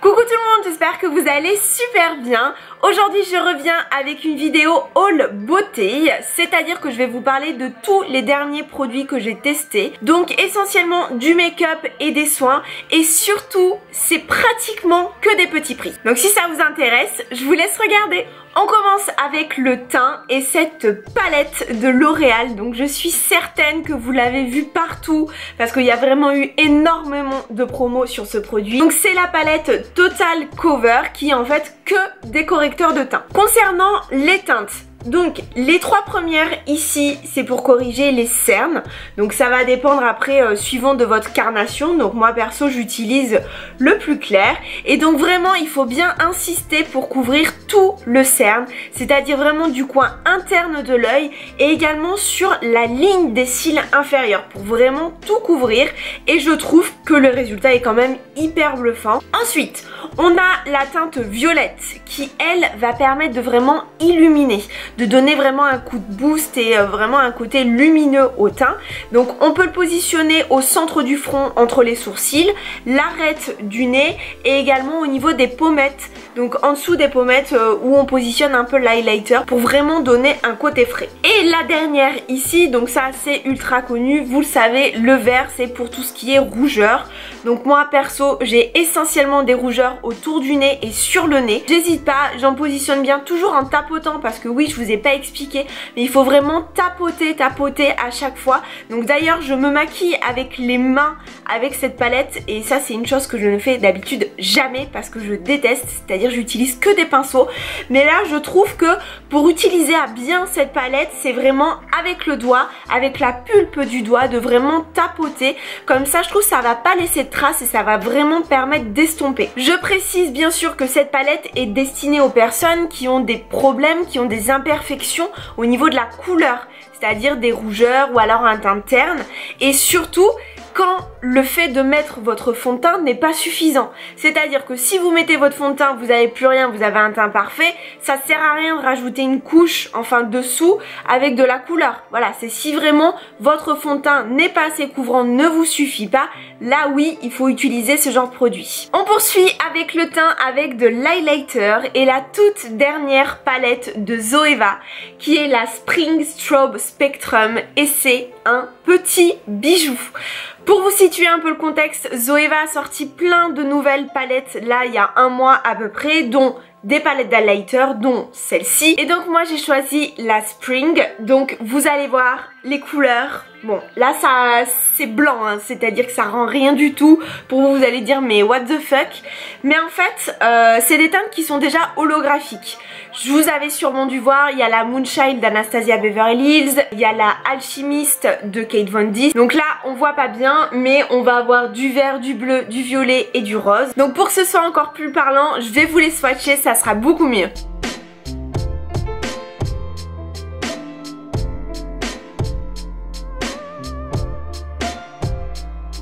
Coucou tout le monde, j'espère que vous allez super bien. Aujourd'hui je reviens avec une vidéo haul beauté, c'est-à-dire que je vais vous parler de tous les derniers produits que j'ai testés. Donc essentiellement du make-up et des soins, et surtout c'est pratiquement que des petits prix. Donc si ça vous intéresse, je vous laisse regarder. On commence avec le teint et cette palette de L'Oréal. Donc je suis certaine que vous l'avez vu partout parce qu'il y a vraiment eu énormément de promos sur ce produit. Donc c'est la palette Total Cover qui est en fait que des correcteurs de teint. Concernant les teintes, donc les trois premières ici c'est pour corriger les cernes, donc ça va dépendre après suivant de votre carnation. Donc moi perso j'utilise le plus clair et donc vraiment il faut bien insister pour couvrir tout le cerne, c'est-à-dire vraiment du coin interne de l'œil et également sur la ligne des cils inférieurs pour vraiment tout couvrir, et je trouve que le résultat est quand même hyper bluffant. Ensuite on a la teinte violette qui elle va permettre de vraiment illuminer, de donner vraiment un coup de boost et vraiment un côté lumineux au teint. Donc on peut le positionner au centre du front entre les sourcils, l'arête du nez et également au niveau des pommettes, donc en dessous des pommettes où on positionne un peu l'highlighter pour vraiment donner un côté frais. Et la dernière ici, donc ça c'est ultra connu, vous le savez, le vert c'est pour tout ce qui est rougeur. Donc moi perso j'ai essentiellement des rougeurs autour du nez et sur le nez. J'hésite pas, j'en positionne bien toujours en tapotant parce que oui je vous ai pas expliqué, mais il faut vraiment tapoter à chaque fois. Donc d'ailleurs je me maquille avec les mains avec cette palette et ça c'est une chose que je ne fais d'habitude jamais parce que je déteste, c'est-à-dire j'utilise que des pinceaux. Mais là je trouve que pour utiliser à bien cette palette c'est vraiment avec le doigt, avec la pulpe du doigt, de vraiment tapoter. Comme ça je trouve que ça va pas laisser de traces et ça va vraiment permettre d'estomper. Je précise bien sûr que cette palette est destinée aux personnes qui ont des problèmes, qui ont des imperfections au niveau de la couleur, c'est-à-dire des rougeurs ou alors un teint terne, et surtout quand le fait de mettre votre fond de teint n'est pas suffisant. C'est-à-dire que si vous mettez votre fond de teint, vous n'avez plus rien, vous avez un teint parfait, ça sert à rien de rajouter une couche, enfin dessous, avec de la couleur. Voilà, c'est si vraiment votre fond de teint n'est pas assez couvrant, ne vous suffit pas, là oui, il faut utiliser ce genre de produit. On poursuit avec le teint avec de l'highlighter et la toute dernière palette de Zoeva qui est la Spring Strobe Spectrum, et c'est un petit bijou. Pour vous situer un peu le contexte, Zoeva a sorti plein de nouvelles palettes là il y a un mois à peu près, dont des palettes d'highlighter, dont celle-ci. Et donc moi j'ai choisi la Spring. Donc vous allez voir les couleurs. Bon là ça c'est blanc hein, c'est-à-dire que ça rend rien du tout. Pour vous, vous allez dire mais what the fuck. Mais en fait c'est des teintes qui sont déjà holographiques. Je vous avais sûrement dû voir, il y a la Moonshine d'Anastasia Beverly Hills, il y a la Alchemist de Kate Von D. Donc là on voit pas bien, mais on va avoir du vert, du bleu, du violet et du rose. Donc pour que ce soit encore plus parlant, je vais vous les swatcher, ça sera beaucoup mieux.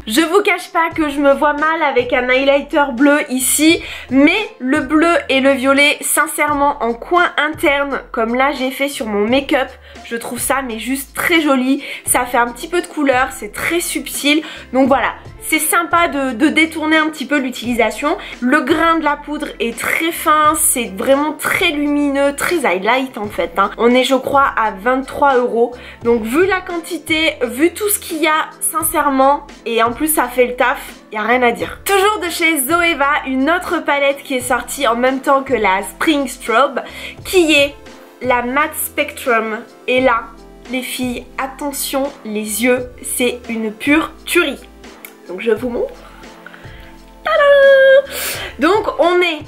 Je vous cache pas que je me vois mal avec un highlighter bleu ici, mais le bleu et le violet, sincèrement en coin interne, comme là j'ai fait sur mon make-up, je trouve ça mais juste très joli. Ça fait un petit peu de couleur, c'est très subtil, donc voilà. C'est sympa de détourner un petit peu l'utilisation. Le grain de la poudre est très fin, c'est vraiment très lumineux, très highlight en fait hein. On est je crois à 23 €. Donc vu la quantité, vu tout ce qu'il y a, sincèrement, et en plus ça fait le taf, y a rien à dire. Toujours de chez Zoeva, une autre palette qui est sortie en même temps que la Spring Strobe, qui est la Matte Spectrum. Et là, les filles, attention, les yeux, c'est une pure tuerie. Donc je vous montre. Tadam! Donc on est,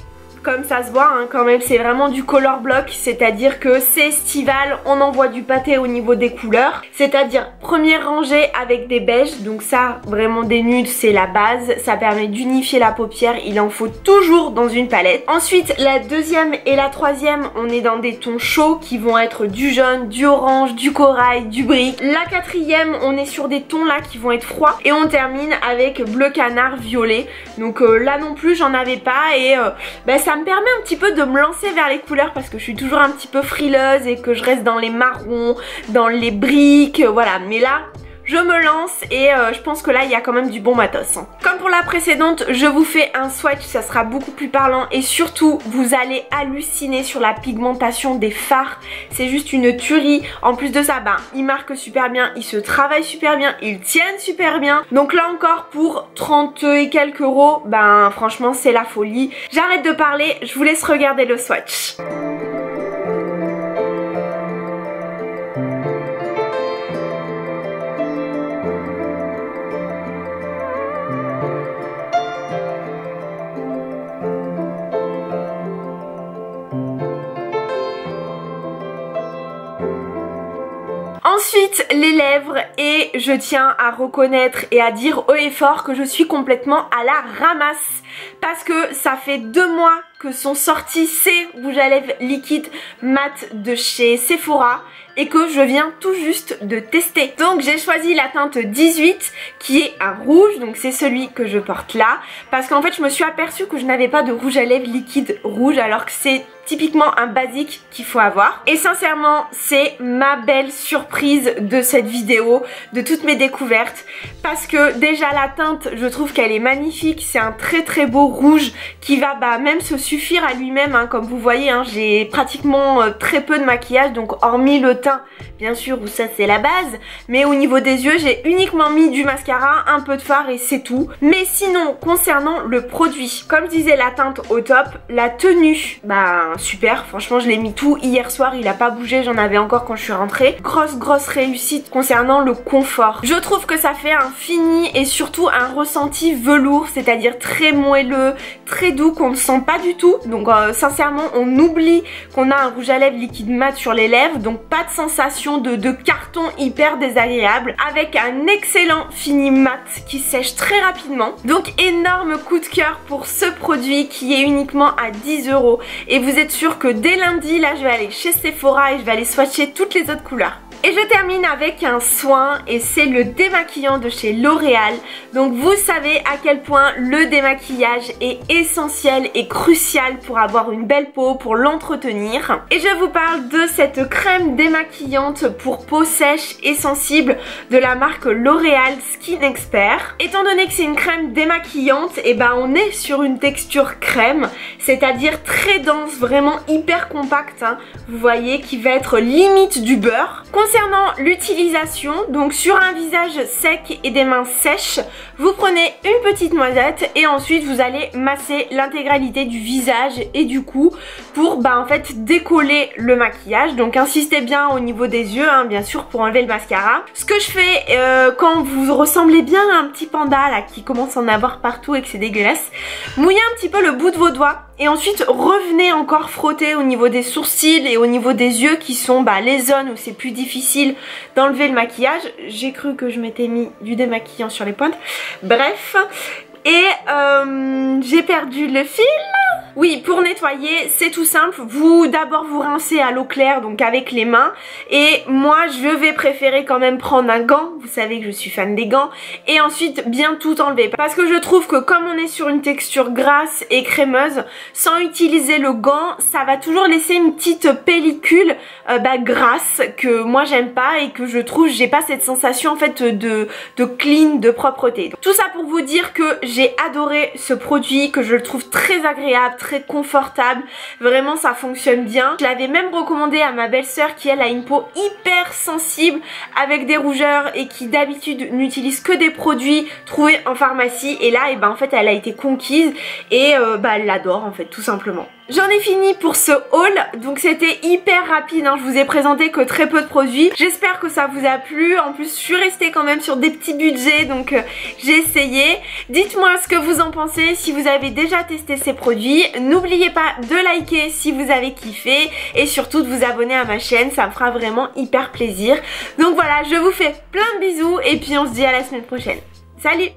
comme ça se voit hein, quand même, c'est vraiment du color block, c'est-à-dire que c'est estival, on envoie du pâté au niveau des couleurs, c'est-à-dire première rangée avec des beiges, donc ça vraiment des nudes c'est la base, ça permet d'unifier la paupière, il en faut toujours dans une palette. Ensuite la deuxième et la troisième, on est dans des tons chauds qui vont être du jaune, du orange, du corail, du brick. La quatrième, on est sur des tons là qui vont être froids, et on termine avec bleu canard violet. Donc là non plus j'en avais pas, et ça me permet un petit peu de me lancer vers les couleurs parce que je suis toujours un petit peu frileuse et que je reste dans les marrons, dans les briques, voilà. Mais là je me lance et je pense que là il y a quand même du bon matos. Comme pour la précédente, je vous fais un swatch, ça sera beaucoup plus parlant et surtout vous allez halluciner sur la pigmentation des fards. C'est juste une tuerie. En plus de ça, ils marquent super bien, ils se travaillent super bien, ils tiennent super bien. Donc là encore pour 30 et quelques euros, franchement c'est la folie. J'arrête de parler, je vous laisse regarder le swatch. Ensuite les lèvres, et je tiens à reconnaître et à dire haut et fort que je suis complètement à la ramasse parce que ça fait 2 mois que sont sortis ces rouges à lèvres liquides mat de chez Sephora et que je viens tout juste de tester. Donc j'ai choisi la teinte 18 qui est un rouge, donc c'est celui que je porte là, parce qu'en fait je me suis aperçue que je n'avais pas de rouge à lèvres liquide rouge alors que c'est typiquement un basique qu'il faut avoir. Et sincèrement c'est ma belle surprise de cette vidéo, de toutes mes découvertes, parce que déjà la teinte je trouve qu'elle est magnifique, c'est un très beau rouge qui va même se suffire à lui-même, comme vous voyez, j'ai pratiquement très peu de maquillage, donc hormis le teint bien sûr où ça c'est la base, mais au niveau des yeux j'ai uniquement mis du mascara, un peu de fard et c'est tout. Mais sinon concernant le produit, comme je disais la teinte au top, la tenue super, franchement je l'ai mis tout hier soir, il a pas bougé, j'en avais encore quand je suis rentrée. Grosse réussite concernant le confort. Je trouve que ça fait un fini et surtout un ressenti velours, c'est-à-dire très moelleux, très doux, qu'on ne sent pas du tout. Donc sincèrement on oublie qu'on a un rouge à lèvres liquide mat sur les lèvres, donc pas de sensation de carton hyper désagréable, avec un excellent fini mat qui sèche très rapidement. Donc énorme coup de cœur pour ce produit qui est uniquement à 10 €. Et vous êtes sûr que dès lundi là je vais aller chez Sephora et je vais aller swatcher toutes les autres couleurs. Et je termine avec un soin et c'est le démaquillant de chez L'Oréal. Donc vous savez à quel point le démaquillage est essentiel et crucial pour avoir une belle peau, pour l'entretenir. Et je vous parle de cette crème démaquillante pour peau sèche et sensible de la marque L'Oréal Skin Expert. Étant donné que c'est une crème démaquillante, on est sur une texture crème, c'est-à-dire très dense, vraiment hyper compacte, vous voyez, qui va être limite du beurre. Concernant l'utilisation, donc sur un visage sec et des mains sèches, vous prenez une petite noisette et ensuite vous allez masser l'intégralité du visage et du cou pour en fait décoller le maquillage. Donc insistez bien au niveau des yeux, bien sûr, pour enlever le mascara. Ce que je fais quand vous ressemblez bien à un petit panda là qui commence à en avoir partout et que c'est dégueulasse, mouillez un petit peu le bout de vos doigts et ensuite revenez encore frotter au niveau des sourcils et au niveau des yeux qui sont les zones où c'est plus difficile d'enlever le maquillage. J'ai cru que je m'étais mis du démaquillant sur les pointes. Bref, et j'ai perdu le fil. Oui, pour nettoyer, c'est tout simple. D'abord vous rincez à l'eau claire, donc avec les mains. Et moi, je vais préférer quand même prendre un gant. Vous savez que je suis fan des gants. Et ensuite, bien tout enlever. Parce que je trouve que comme on est sur une texture grasse et crémeuse, sans utiliser le gant, ça va toujours laisser une petite pellicule grasse que moi j'aime pas et que je trouve, j'ai pas cette sensation en fait de clean, de propreté. Tout ça pour vous dire que j'ai adoré ce produit, que je le trouve très agréable, très confortable, vraiment ça fonctionne bien. Je l'avais même recommandé à ma belle-sœur qui elle a une peau hyper sensible avec des rougeurs et qui d'habitude n'utilise que des produits trouvés en pharmacie, et là en fait elle a été conquise et elle l'adore en fait tout simplement. J'en ai fini pour ce haul, donc c'était hyper rapide, je vous ai présenté que très peu de produits. J'espère que ça vous a plu. En plus je suis restée quand même sur des petits budgets, donc j'ai essayé. Dites-moi ce que vous en pensez, si vous avez déjà testé ces produits. N'oubliez pas de liker si vous avez kiffé et surtout de vous abonner à ma chaîne, ça me fera vraiment hyper plaisir. Donc voilà, je vous fais plein de bisous et puis on se dit à la semaine prochaine. Salut!